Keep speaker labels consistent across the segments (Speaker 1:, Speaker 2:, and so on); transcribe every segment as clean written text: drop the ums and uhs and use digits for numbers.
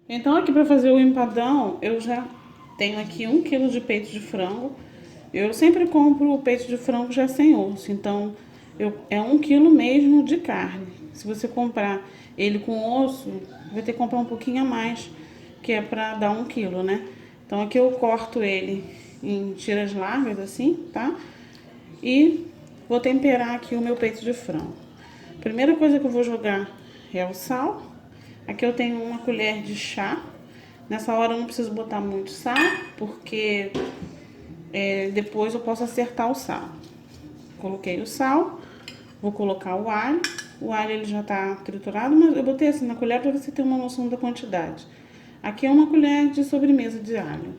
Speaker 1: Então aqui para fazer o empadão, eu já tenho aqui 1 quilo de peito de frango. Eu sempre compro o peito de frango já sem osso, então é 1 quilo mesmo de carne. Se você comprar ele com osso, vai ter que comprar um pouquinho a mais, que é para dar 1 quilo, né? Então aqui eu corto ele em tiras largas assim, tá? E vou temperar aqui o meu peito de frango. Primeira coisa que eu vou jogar é o sal. Aqui eu tenho 1 colher de chá. Nessa hora eu não preciso botar muito sal, porque depois eu posso acertar o sal. Coloquei o sal, vou colocar o alho. O alho ele já tá triturado, mas eu botei assim na colher para você ter uma noção da quantidade. Aqui é 1 colher de sobremesa de alho.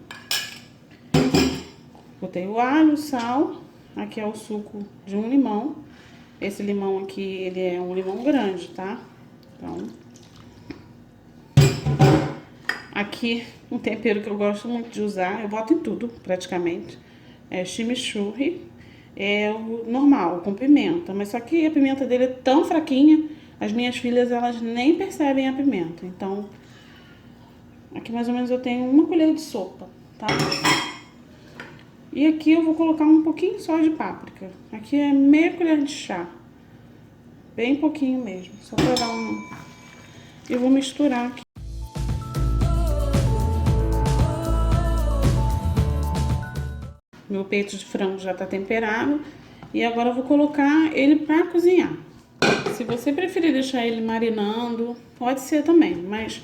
Speaker 1: Botei o alho, o sal. Aqui é o suco de um limão. Esse limão aqui, ele é um limão grande, tá? Então, aqui um tempero que eu gosto muito de usar, eu boto em tudo praticamente, é chimichurri, é o normal, com pimenta, mas só que a pimenta dele é tão fraquinha, as minhas filhas elas nem percebem a pimenta. Então, aqui mais ou menos eu tenho 1 colher de sopa, tá? E aqui eu vou colocar um pouquinho só de páprica. Aqui é meia colher de chá. Bem pouquinho mesmo, só pra dar um... Eu vou misturar aqui. Meu peito de frango já tá temperado. E agora eu vou colocar ele pra cozinhar. Se você preferir deixar ele marinando, pode ser também, mas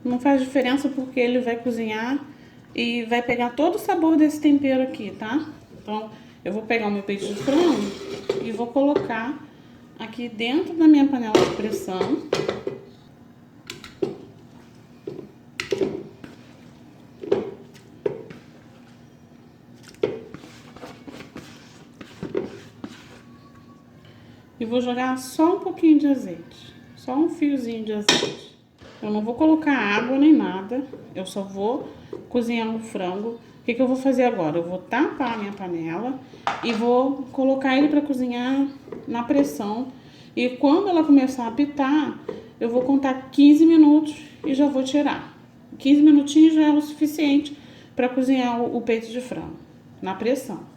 Speaker 1: não faz diferença porque ele vai cozinhar e vai pegar todo o sabor desse tempero aqui, tá? Então, eu vou pegar o meu peito de frango e vou colocar aqui dentro da minha panela de pressão. E vou jogar só um pouquinho de azeite, só um fiozinho de azeite. Eu não vou colocar água nem nada, eu só vou cozinhar o frango. O que eu vou fazer agora? Eu vou tapar a minha panela e vou colocar ele para cozinhar na pressão. E quando ela começar a apitar, eu vou contar 15 minutos e já vou tirar. 15 minutinhos já é o suficiente para cozinhar o peito de frango na pressão.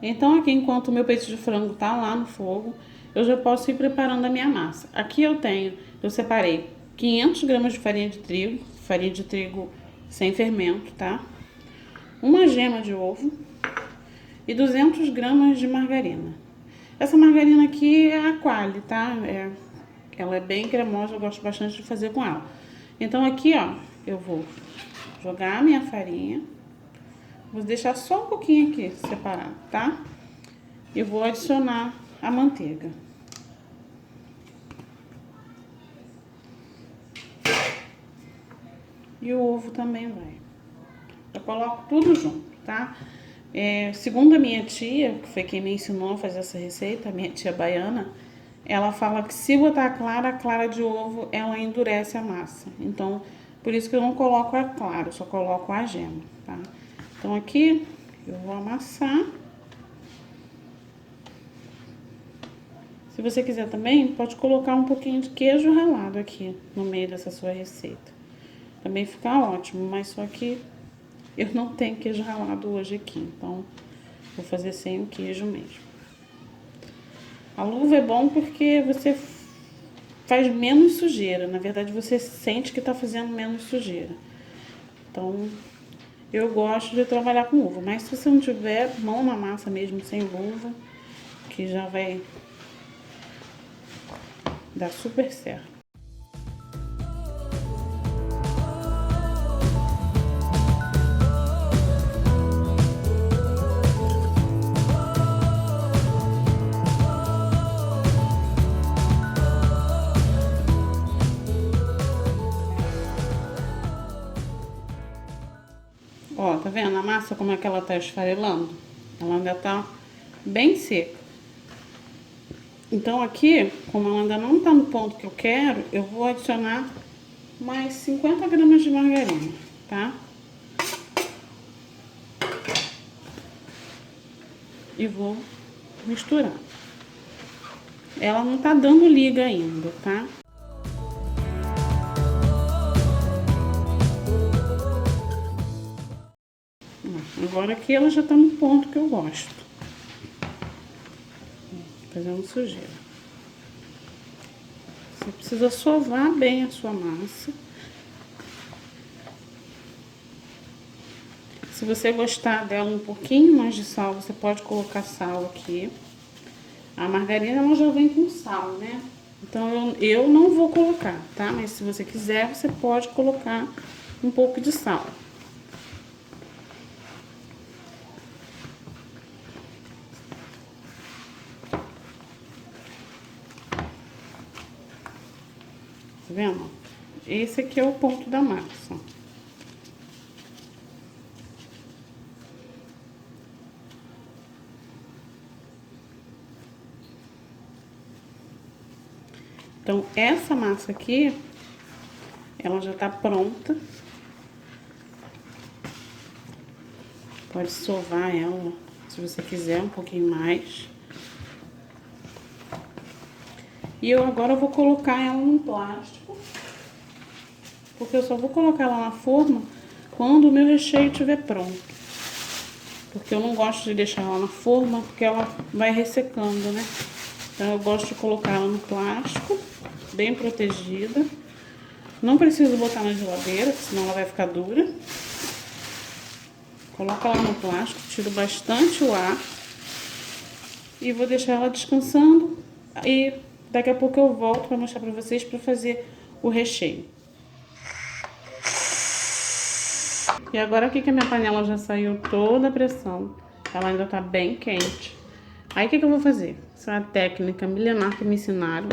Speaker 1: Então aqui, enquanto o meu peito de frango tá lá no fogo, eu já posso ir preparando a minha massa. Aqui eu separei 500 gramas de farinha de trigo sem fermento, tá? Uma gema de ovo e 200 gramas de margarina. Essa margarina aqui é a Qualy, tá? Ela é bem cremosa, eu gosto bastante de fazer com ela. Então aqui, ó, eu vou jogar a minha farinha. Vou deixar só um pouquinho aqui separado, tá? E vou adicionar a manteiga. E o ovo também vai. Eu coloco tudo junto, tá? Segundo a minha tia, que foi quem me ensinou a fazer essa receita, a minha tia baiana, ela fala que se botar a clara de ovo, ela endurece a massa. Então, por isso que eu não coloco a clara, eu só coloco a gema, tá? Então aqui eu vou amassar. Se você quiser também, pode colocar um pouquinho de queijo ralado aqui no meio dessa sua receita. Também fica ótimo, mas só que eu não tenho queijo ralado hoje aqui, então vou fazer sem o queijo mesmo. A luva é bom porque você faz menos sujeira, na verdade você sente que tá fazendo menos sujeira. Então, eu gosto de trabalhar com luva, mas se você não tiver, mão na massa mesmo, sem luva, que já vai dar super certo. Ó, tá vendo a massa como é que ela tá esfarelando? Ela ainda tá bem seca. Então aqui, como ela ainda não tá no ponto que eu quero, eu vou adicionar mais 50 gramas de margarina, tá? E vou misturar. Ela não tá dando liga ainda, tá? Agora aqui ela já tá no ponto que eu gosto. Fazendo sujeira. Você precisa sovar bem a sua massa. Se você gostar dela um pouquinho mais de sal, você pode colocar sal aqui. A margarina ela já vem com sal, né? Então eu não vou colocar, tá? Mas se você quiser, você pode colocar um pouco de sal. Tá vendo? Esse aqui é o ponto da massa. Então, essa massa aqui, ela já tá pronta. Pode sovar ela, se você quiser, um pouquinho mais. E eu agora vou colocar ela num plástico. Porque eu só vou colocar ela na forma quando o meu recheio estiver pronto. Porque eu não gosto de deixar ela na forma, porque ela vai ressecando, né? Então eu gosto de colocar ela no plástico, bem protegida. Não preciso botar na geladeira, senão ela vai ficar dura. Coloco ela no plástico, tiro bastante o ar. E vou deixar ela descansando. E daqui a pouco eu volto para mostrar para vocês para fazer o recheio. E agora aqui que a minha panela já saiu toda a pressão, ela ainda tá bem quente. Aí o que eu vou fazer? Essa é uma técnica milenar que me ensinaram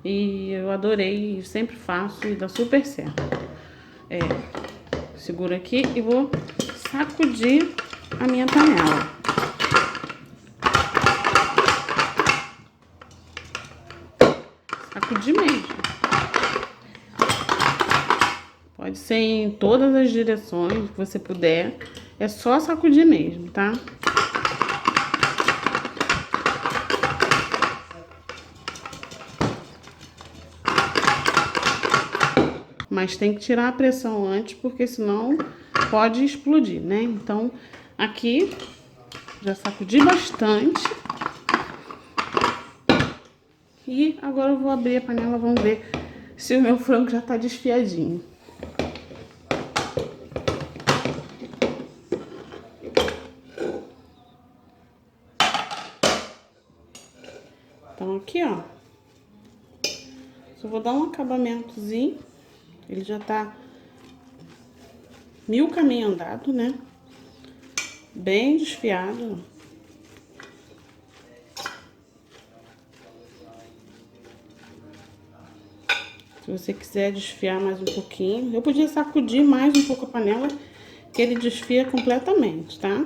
Speaker 1: e eu adorei, sempre faço e dá super certo. Seguro aqui e vou sacudir a minha panela. Sacudir mesmo. Pode ser em todas as direções que você puder. É só sacudir mesmo, tá? Mas tem que tirar a pressão antes, porque senão pode explodir, né? Então, aqui já sacudi bastante. E agora eu vou abrir a panela, vamos ver se o meu frango já tá desfiadinho. Então aqui, ó, só vou dar um acabamentozinho. Ele já tá mil caminho andado, né? Bem desfiado. Se você quiser desfiar mais um pouquinho, eu podia sacudir mais um pouco a panela, que ele desfia completamente, tá?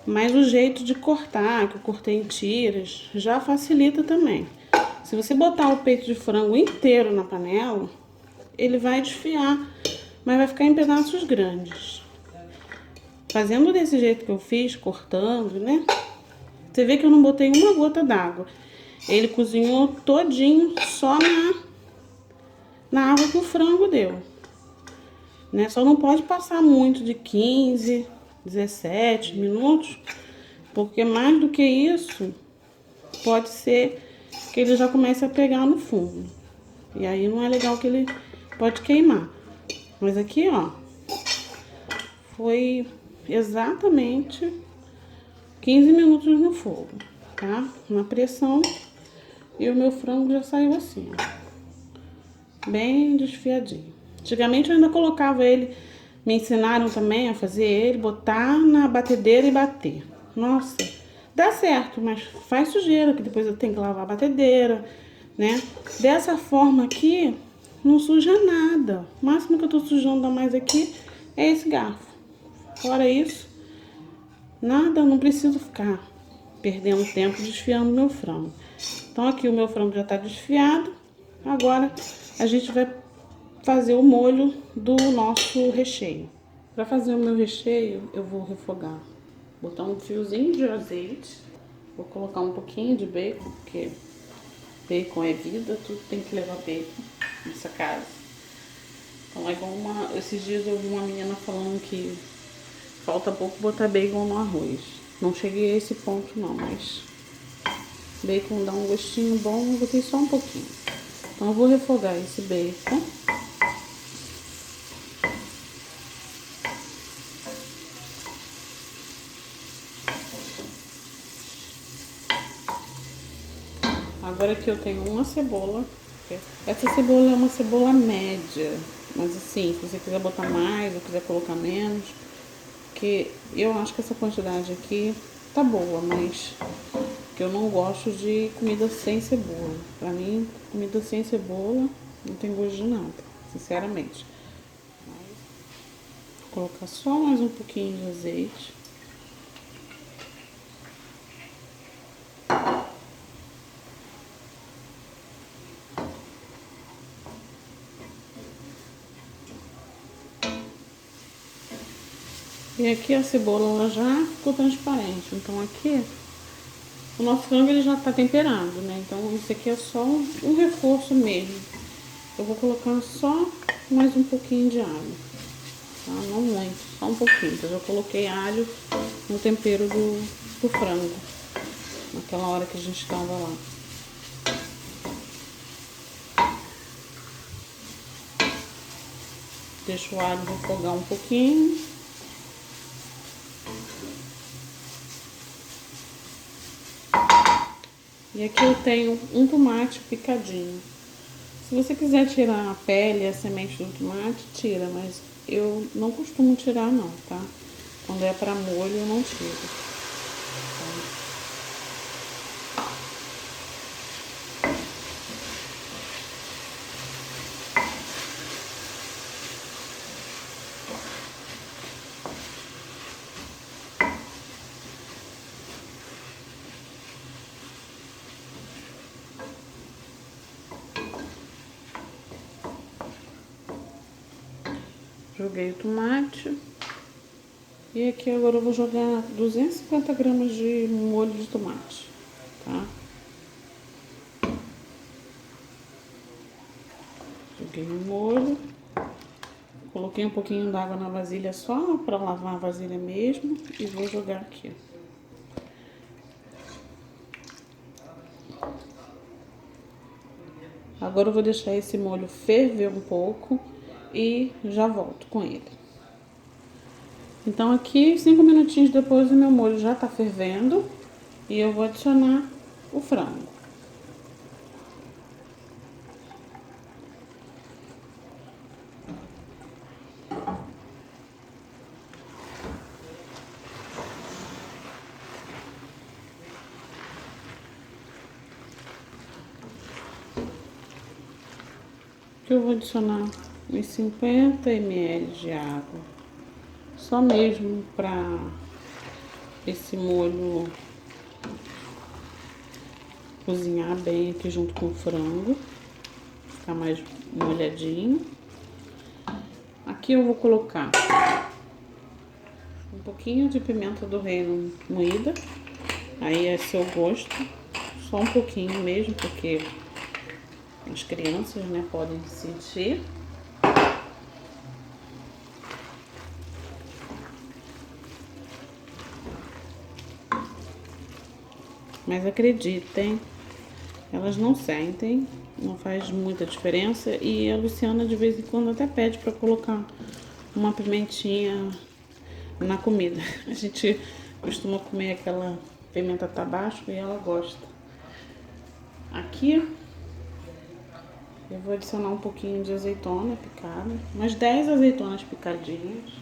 Speaker 1: Mas o jeito de cortar, que eu cortei em tiras, já facilita também. Se você botar o peito de frango inteiro na panela, ele vai desfiar, mas vai ficar em pedaços grandes. Fazendo desse jeito que eu fiz, cortando, né? Você vê que eu não botei uma gota d'água. Ele cozinhou todinho só na água que o frango deu. Né? Só não pode passar muito de 15, 17 minutos, porque mais do que isso, pode ser que ele já comece a pegar no fundo. E aí não é legal, que ele pode queimar. Mas aqui, ó, foi exatamente 15 minutos no fogo, tá? Na pressão. E o meu frango já saiu assim, ó, bem desfiadinho. Antigamente eu ainda colocava ele, me ensinaram também a fazer ele, botar na batedeira e bater. Nossa, dá certo, mas faz sujeira, que depois eu tenho que lavar a batedeira, né? Dessa forma aqui, não suja nada. O máximo que eu tô sujando a mais aqui é esse garfo. Fora isso, nada, não preciso ficar perdendo tempo desfiando meu frango. Então aqui o meu frango já tá desfiado. Agora a gente vai fazer o molho do nosso recheio. Para fazer o meu recheio, eu vou refogar, botar um fiozinho de azeite, vou colocar um pouquinho de bacon, porque bacon é vida, tudo tem que levar bacon nessa casa. Então é igual esses dias eu vi uma menina falando que falta pouco botar bacon no arroz. Não cheguei a esse ponto não, mas bacon dá um gostinho bom, eu botei só um pouquinho. Então eu vou refogar esse bacon. Agora aqui eu tenho uma cebola. Essa cebola é uma cebola média, mas assim, se você quiser botar mais ou quiser colocar menos, porque eu acho que essa quantidade aqui tá boa, mas que eu não gosto de comida sem cebola. Pra mim, comida sem cebola não tem gosto de nada, sinceramente. Vou colocar só mais um pouquinho de azeite. E aqui a cebola ela já ficou transparente, então aqui o nosso frango ele já tá temperado, né? Então isso aqui é só um reforço mesmo. Eu vou colocar só mais um pouquinho de alho, tá? Não muito, só um pouquinho. Eu já coloquei alho no tempero do frango, naquela hora que a gente estava lá. Deixa o alho refogar um pouquinho. E aqui eu tenho um tomate picadinho. Se você quiser tirar a pele e a semente do tomate, tira, mas eu não costumo tirar não, tá? Quando é para molho eu não tiro. Joguei o tomate. E aqui agora eu vou jogar 250 gramas de molho de tomate, tá? Joguei o molho. Coloquei um pouquinho d'água na vasilha só para lavar a vasilha mesmo. E vou jogar aqui. Agora eu vou deixar esse molho ferver um pouco e já volto com ele. Então aqui, 5 minutinhos depois, o meu molho já tá fervendo e eu vou adicionar o frango. Aqui eu vou adicionar uns 50 ml de água, só mesmo para esse molho cozinhar bem aqui junto com o frango, ficar mais molhadinho. Aqui eu vou colocar um pouquinho de pimenta do reino moída, aí é seu gosto, só um pouquinho mesmo, porque as crianças, né, podem sentir. Mas acreditem, elas não sentem, não faz muita diferença. E a Luciana de vez em quando até pede para colocar uma pimentinha na comida. A gente costuma comer aquela pimenta tabasco e ela gosta. Aqui eu vou adicionar um pouquinho de azeitona picada, umas 10 azeitonas picadinhas.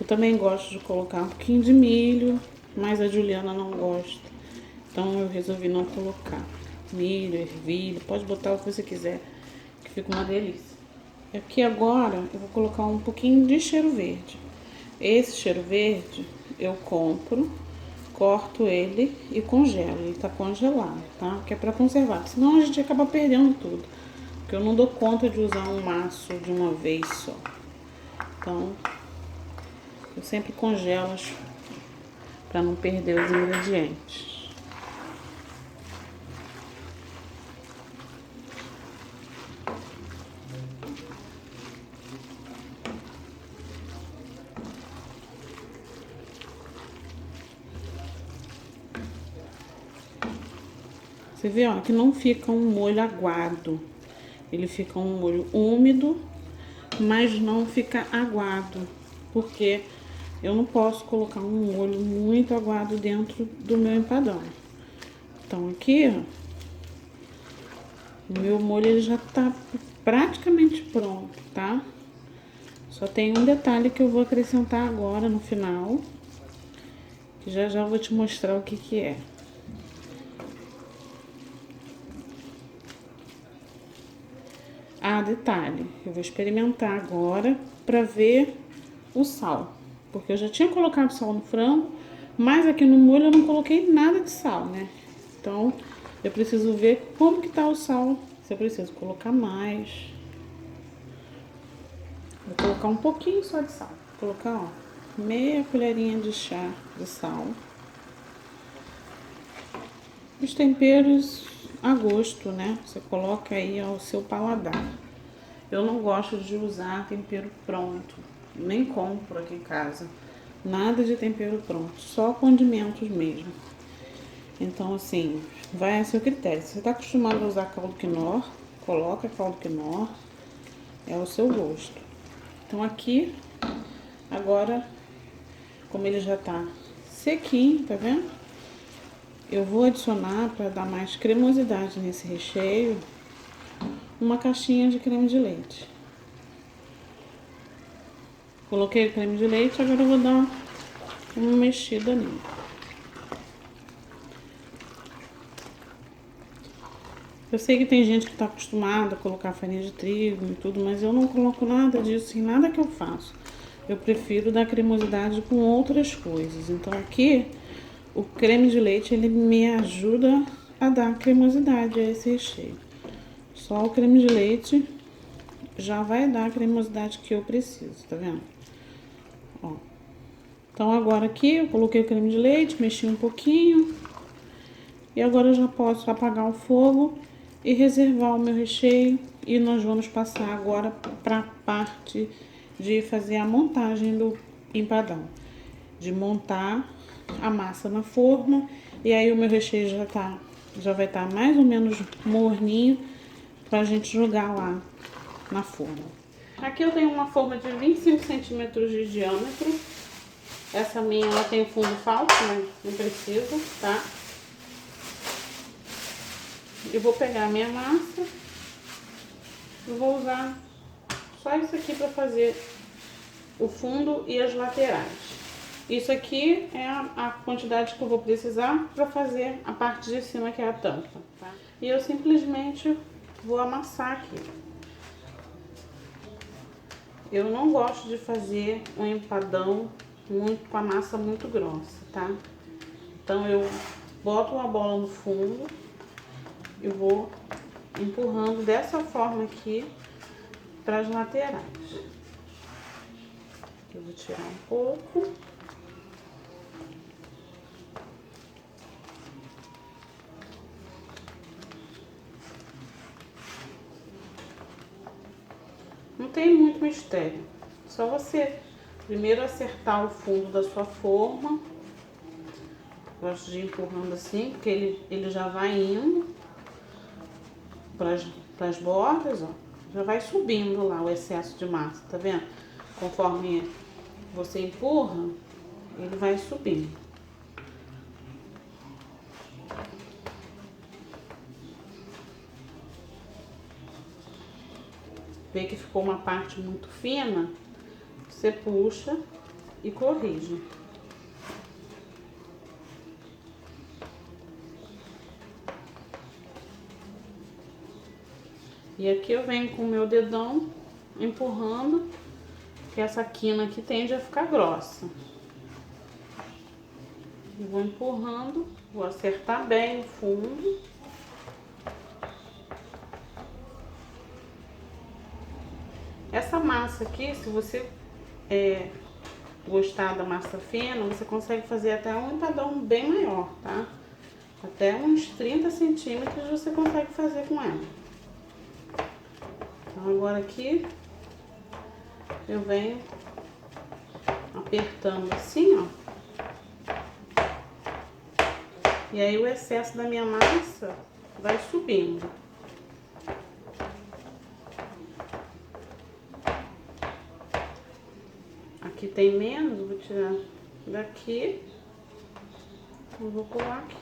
Speaker 1: Eu também gosto de colocar um pouquinho de milho, mas a Juliana não gosta. Então eu resolvi não colocar milho, ervilha, pode botar o que você quiser, que fica uma delícia. Aqui agora eu vou colocar um pouquinho de cheiro verde. Esse cheiro verde eu compro, corto ele e congelo. Ele tá congelado, tá? Que é pra conservar, senão a gente acaba perdendo tudo. Porque eu não dou conta de usar um maço de uma vez só. Então eu sempre congelo para não perder os ingredientes. Você vê, ó, que não fica um molho aguado. Ele fica um molho úmido, mas não fica aguado, porque eu não posso colocar um molho muito aguado dentro do meu empadão. Então aqui, ó, o meu molho ele já tá praticamente pronto, tá? Só tem um detalhe que eu vou acrescentar agora no final, que já já eu vou te mostrar o que que é. Ah, detalhe, eu vou experimentar agora pra ver o sal, porque eu já tinha colocado sal no frango, mas aqui no molho eu não coloquei nada de sal, né? Então, eu preciso ver como que tá o sal, se eu preciso colocar mais. Vou colocar um pouquinho só de sal. Vou colocar, ó, meia colherinha de chá de sal. Os temperos a gosto, né? Você coloca aí ao seu paladar. Eu não gosto de usar tempero pronto, nem compro aqui em casa. Nada de tempero pronto, só condimentos mesmo. Então, assim, vai a seu critério. Se você tá acostumado a usar caldo quinor, coloca caldo quinor, é o seu gosto. Então aqui, agora, como ele já tá sequinho, tá vendo? Eu vou adicionar, para dar mais cremosidade nesse recheio, uma caixinha de creme de leite. Coloquei o creme de leite, agora eu vou dar uma mexida nele. Eu sei que tem gente que tá acostumada a colocar farinha de trigo e tudo, mas eu não coloco nada disso em nada que eu faço. Eu prefiro dar cremosidade com outras coisas. Então aqui, o creme de leite, ele me ajuda a dar cremosidade a esse recheio. Só o creme de leite já vai dar a cremosidade que eu preciso, tá vendo? Ó. Então agora aqui eu coloquei o creme de leite, mexi um pouquinho. E agora eu já posso apagar o fogo e reservar o meu recheio. E nós vamos passar agora para a parte de fazer a montagem do empadão. De montar a massa na forma. E aí o meu recheio já vai estar mais ou menos morninho pra gente jogar lá na forma. Aqui eu tenho uma forma de 25 centímetros de diâmetro. Essa minha, ela tem fundo falso, mas não precisa, tá? Eu vou pegar a minha massa e vou usar só isso aqui para fazer o fundo e as laterais. Isso aqui é a quantidade que eu vou precisar para fazer a parte de cima, que é a tampa, tá? E eu simplesmente vou amassar aqui. Eu não gosto de fazer um empadão com a massa muito grossa, tá? Então eu boto uma bola no fundo e vou empurrando dessa forma aqui para as laterais. Eu vou tirar um pouco. Não tem muito mistério. Só você primeiro acertar o fundo da sua forma. Gosto de ir empurrando assim, porque ele já vai indo para as bordas, ó. Já vai subindo lá o excesso de massa, tá vendo? Conforme você empurra, ele vai subindo. Vê que ficou uma parte muito fina, você puxa e corrige. E aqui eu venho com o meu dedão empurrando, que essa quina aqui tende a ficar grossa. E vou empurrando, vou acertar bem o fundo. Essa massa aqui, se você gostar da massa fina, você consegue fazer até um empadão bem maior, tá? Até uns 30 centímetros você consegue fazer com ela. Então agora aqui eu venho apertando assim, ó. E aí o excesso da minha massa vai subindo. Aqui tem menos, vou tirar daqui. Eu vou colar aqui.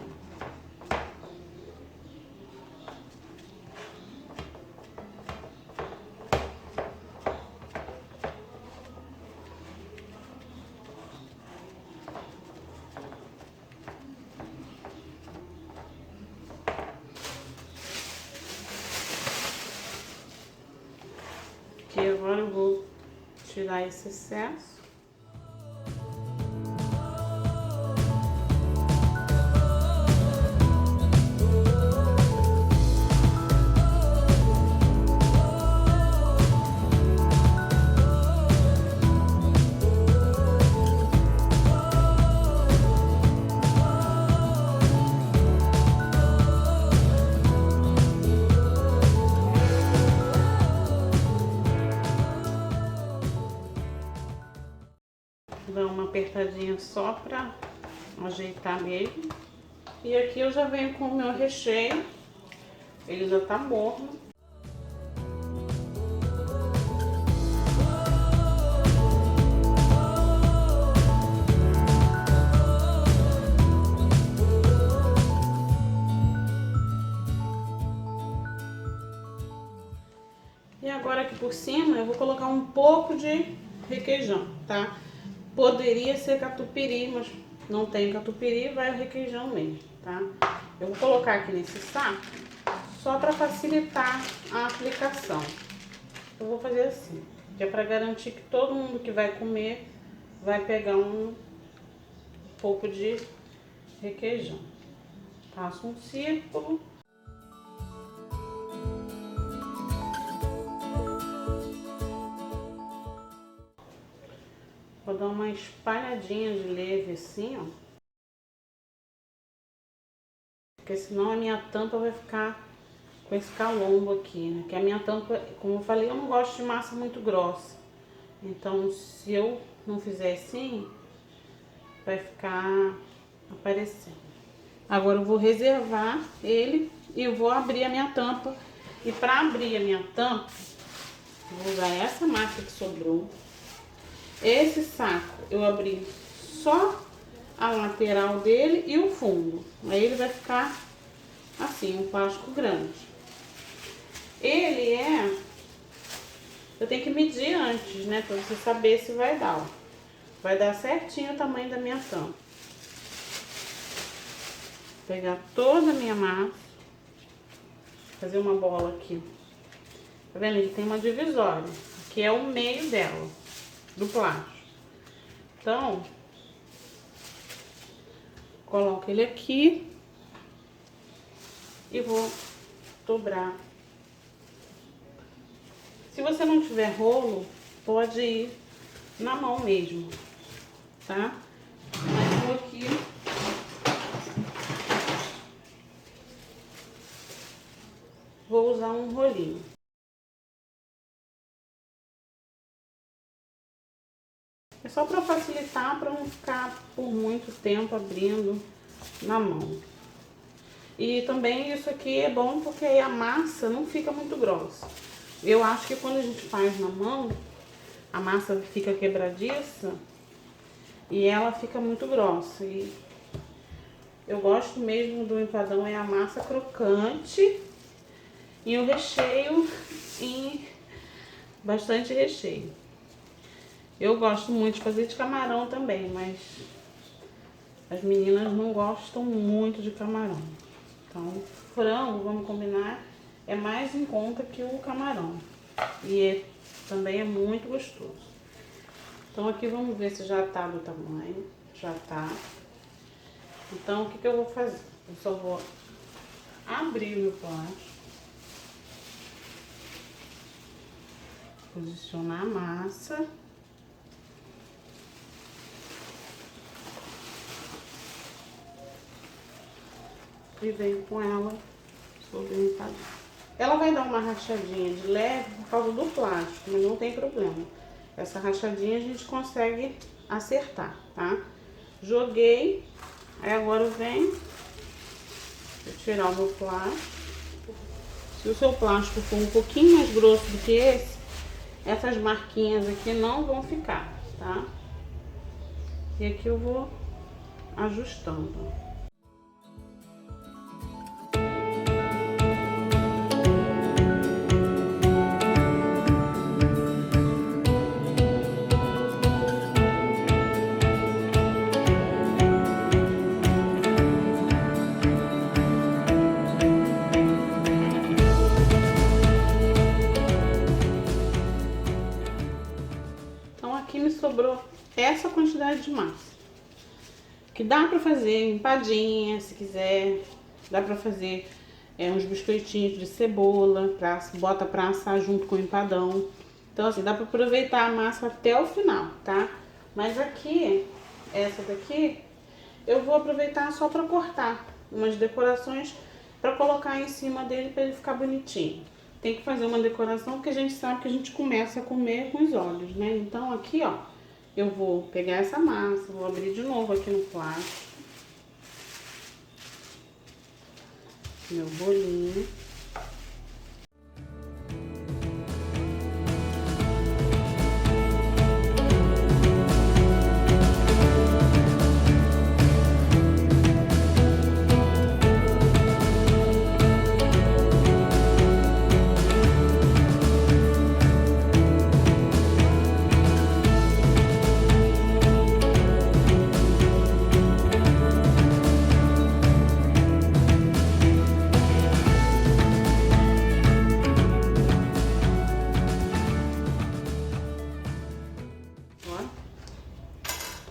Speaker 1: Aqui agora eu vou tirar esse excesso. Dar uma apertadinha só pra ajeitar mesmo. E aqui eu já venho com o meu recheio. Ele já tá morno. E agora aqui por cima eu vou colocar um pouco de requeijão, tá? Poderia ser catupiry, mas não tem catupiry, vai o requeijão mesmo, tá? Eu vou colocar aqui nesse saco só para facilitar a aplicação. Eu vou fazer assim, que é para garantir que todo mundo que vai comer vai pegar um pouco de requeijão. Faço um círculo. Vou dar uma espalhadinha de leve assim, ó. Porque senão a minha tampa vai ficar com esse calombo aqui, né? Que a minha tampa, como eu falei, eu não gosto de massa muito grossa. Então, se eu não fizer assim, vai ficar aparecendo. Agora eu vou reservar ele e eu vou abrir a minha tampa. E para abrir a minha tampa, eu vou usar essa massa que sobrou. Esse saco eu abri só a lateral dele e o fundo. Aí ele vai ficar assim, um plástico grande. Ele é... Eu tenho que medir antes, né? Pra você saber se vai dar, ó. Vai dar certinho o tamanho da minha tampa. Vou pegar toda a minha massa. Fazer uma bola aqui. Tá vendo? Ele tem uma divisória. Que é o meio dela. Do plástico. Então, coloco ele aqui e vou dobrar. Se você não tiver rolo, pode ir na mão mesmo, tá? Mas eu aqui vou usar um rolinho. É só para facilitar, para não ficar por muito tempo abrindo na mão. E também isso aqui é bom porque aí a massa não fica muito grossa. Eu acho que quando a gente faz na mão, a massa fica quebradiça e ela fica muito grossa. E eu gosto mesmo do empadão é a massa crocante e o recheio em bastante recheio. Eu gosto muito de fazer de camarão também, mas as meninas não gostam muito de camarão. Então, frango, vamos combinar, é mais em conta que o camarão. E também é muito gostoso. Então, aqui vamos ver se já tá do tamanho. Já tá. Então, o que que eu vou fazer? Eu só vou abrir o meu plástico. Posicionar a massa. E venho com ela sobre o empadão. Ela vai dar uma rachadinha de leve por causa do plástico, mas não tem problema. Essa rachadinha a gente consegue acertar, tá? Joguei, aí agora eu venho, vou tirar o meu plástico. Se o seu plástico for um pouquinho mais grosso do que esse, essas marquinhas aqui não vão ficar, tá? E aqui eu vou ajustando. Aqui me sobrou essa quantidade de massa, que dá pra fazer empadinha, se quiser, dá pra fazer uns biscoitinhos de cebola, bota pra assar junto com o empadão. Então assim, dá pra aproveitar a massa até o final, tá? Mas aqui, essa daqui, eu vou aproveitar só pra cortar umas decorações pra colocar em cima dele pra ele ficar bonitinho. Tem que fazer uma decoração porque a gente sabe que a gente começa a comer com os olhos, né? Então aqui, ó, eu vou pegar essa massa, vou abrir de novo aqui no plástico. Meu bolinho.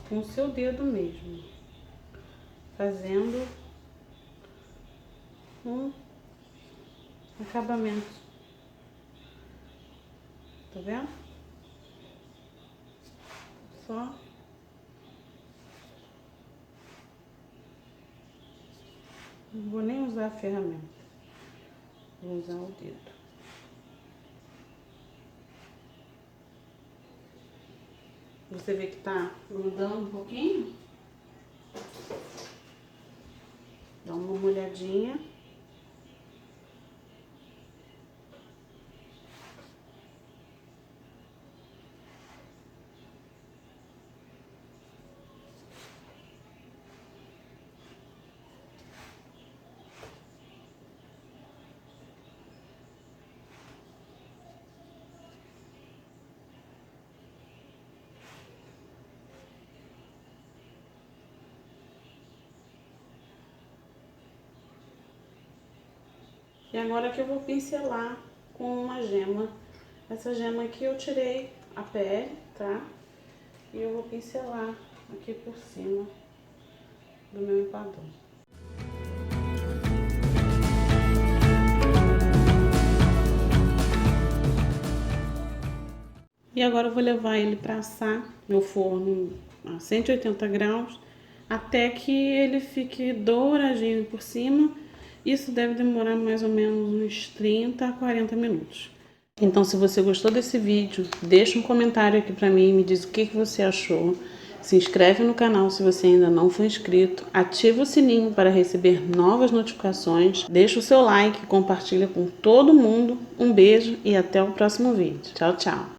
Speaker 1: Com o seu dedo mesmo, fazendo um acabamento, tá vendo? Só não vou nem usar a ferramenta, vou usar o dedo. Você vê que tá grudando um pouquinho? Dá uma molhadinha. E agora que eu vou pincelar com uma gema. Essa gema aqui eu tirei a pele, tá? E eu vou pincelar aqui por cima do meu empadão. E agora eu vou levar ele para assar no forno a 180 graus, até que ele fique douradinho por cima. Isso deve demorar mais ou menos uns 30 a 40 minutos. Então, se você gostou desse vídeo, deixa um comentário aqui pra mim, me diz o que você achou. Se inscreve no canal se você ainda não for inscrito, ativa o sininho para receber novas notificações, deixa o seu like, compartilha com todo mundo. Um beijo e até o próximo vídeo. Tchau, tchau!